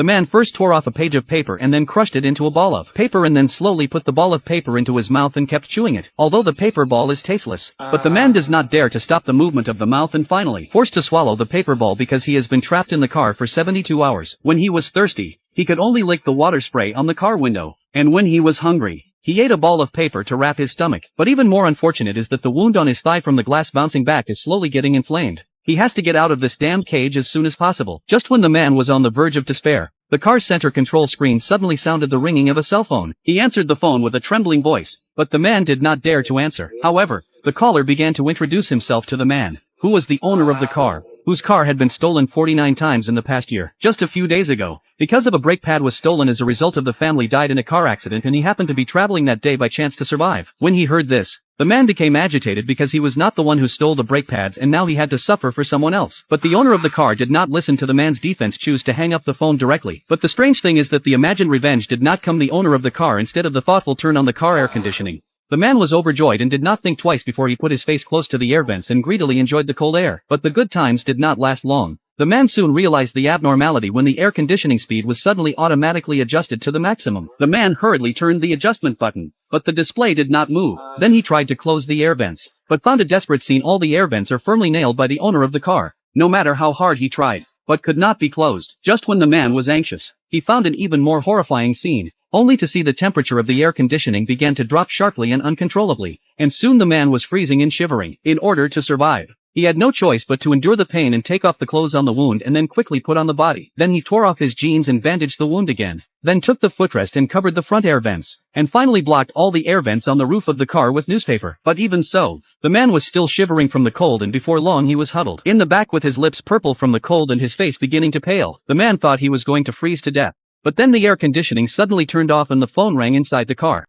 The man first tore off a page of paper and then crushed it into a ball of paper and then slowly put the ball of paper into his mouth and kept chewing it, although the paper ball is tasteless. But the man does not dare to stop the movement of the mouth and finally forced to swallow the paper ball because he has been trapped in the car for 72 hours. When he was thirsty, he could only lick the water spray on the car window. And when he was hungry, he ate a ball of paper to wrap his stomach. But even more unfortunate is that the wound on his thigh from the glass bouncing back is slowly getting inflamed. He has to get out of this damned cage as soon as possible. Just when the man was on the verge of despair, the car's center control screen suddenly sounded the ringing of a cell phone. He answered the phone with a trembling voice, but the man did not dare to answer. However, the caller began to introduce himself to the man, who was the owner of the car, whose car had been stolen 49 times in the past year. Just a few days ago, because of a brake pad was stolen as a result of the family died in a car accident and he happened to be traveling that day by chance to survive. When he heard this, the man became agitated because he was not the one who stole the brake pads and now he had to suffer for someone else. But the owner of the car did not listen to the man's defense, choose to hang up the phone directly. But the strange thing is that the imagined revenge did not come the owner of the car instead of the thoughtful turn on the car air conditioning. The man was overjoyed and did not think twice before he put his face close to the air vents and greedily enjoyed the cold air. But the good times did not last long. The man soon realized the abnormality when the air conditioning speed was suddenly automatically adjusted to the maximum. The man hurriedly turned the adjustment button, but the display did not move. Then he tried to close the air vents, but found a desperate scene. All the air vents are firmly nailed by the owner of the car, no matter how hard he tried, but could not be closed. Just when the man was anxious, he found an even more horrifying scene, only to see the temperature of the air conditioning began to drop sharply and uncontrollably, and soon the man was freezing and shivering. In order to survive, he had no choice but to endure the pain and take off the clothes on the wound and then quickly put on the body. Then he tore off his jeans and bandaged the wound again, then took the footrest and covered the front air vents, and finally blocked all the air vents on the roof of the car with newspaper. But even so, the man was still shivering from the cold and before long he was huddled in the back with his lips purple from the cold and his face beginning to pale. The man thought he was going to freeze to death. But then the air conditioning suddenly turned off and the phone rang inside the car.